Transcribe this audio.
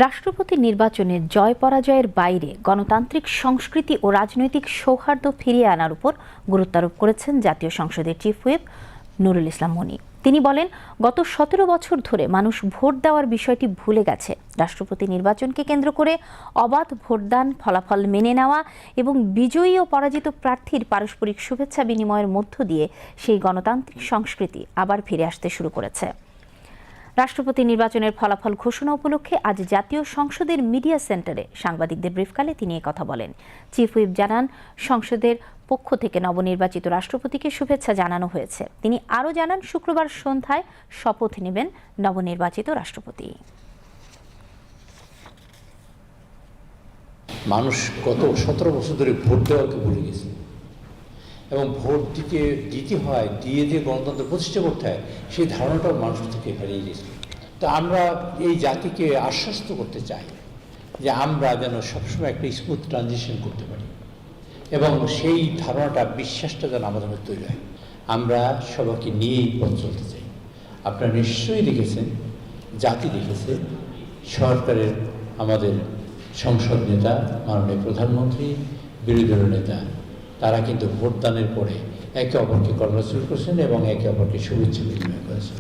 রাষ্ট্রপতি নির্বাচনে জয় পরাজয়ের বাইরে গণতান্ত্রিক সংস্কৃতি ও রাজনৈতিক সৌহার্দ্য ফিরিয়ে আনার উপর গুরুত্বারোপ করেছেন জাতীয় সংসদের চিফ হুইপ নুরুল ইসলাম মনি। তিনি বলেন, গত ১৭ বছর ধরে মানুষ ভোট দেওয়ার বিষয়টি ভুলে গেছে। রাষ্ট্রপতি নির্বাচনকে কেন্দ্র করে অবাধ ভোটদান, ফলাফল মেনে নেওয়া এবং বিজয়ী ও পরাজিত প্রার্থীর পারস্পরিক শুভেচ্ছা বিনিময়ের মধ্য দিয়ে সেই গণতান্ত্রিক সংস্কৃতি আবার ফিরে আসতে শুরু করেছে। রাষ্ট্রপতি নির্বাচনের ফলাফল ঘোষণা উপলক্ষে আজ জাতীয় সংসদের মিডিয়া সেন্টারে সাংবাদিকদের ব্রিফকালে তিনি একথা বলেন। চিফ হুইপ জানান, সংসদের পক্ষ থেকে নবনির্বাচিত রাষ্ট্রপতিকে শুভেচ্ছা জানানো হয়েছে। তিনি আরও জানান, শুক্রবার সন্ধ্যায় শপথ নেবেন নবনির্বাচিত রাষ্ট্রপতি। মানুষ গত ১৭ বছর ধরে ভোট দেওয়াকে ভুলে গেছে এবং ভোট দিতে হয়, দিয়ে যে গণতন্ত্র প্রতিষ্ঠা করতে হয় সেই ধারণাটাও মানুষ থেকে হারিয়ে গেছে। তো আমরা এই জাতিকে আশ্বস্ত করতে চাই যে আমরা যেন সবসময় একটা স্মুথ ট্রানজিশন করতে পারি এবং সেই ধারণাটা, বিশ্বাসটা যেন আমাদের মধ্যে তৈরি হয়। আমরা সবাইকে নিয়েই পথ চলতে চাই। আপনারা নিশ্চয়ই দেখেছেন, জাতি দেখেছে, সরকারের আমাদের সংসদ নেতা, মাননীয় প্রধানমন্ত্রী, বিরোধী দলের নেতা, তারা কিন্তু ভোটদানের পরে একে অপরকে কংগ্রেচুলেট করেছেন এবং একে অপরকে শুভেচ্ছা বিনিময় করেছেন।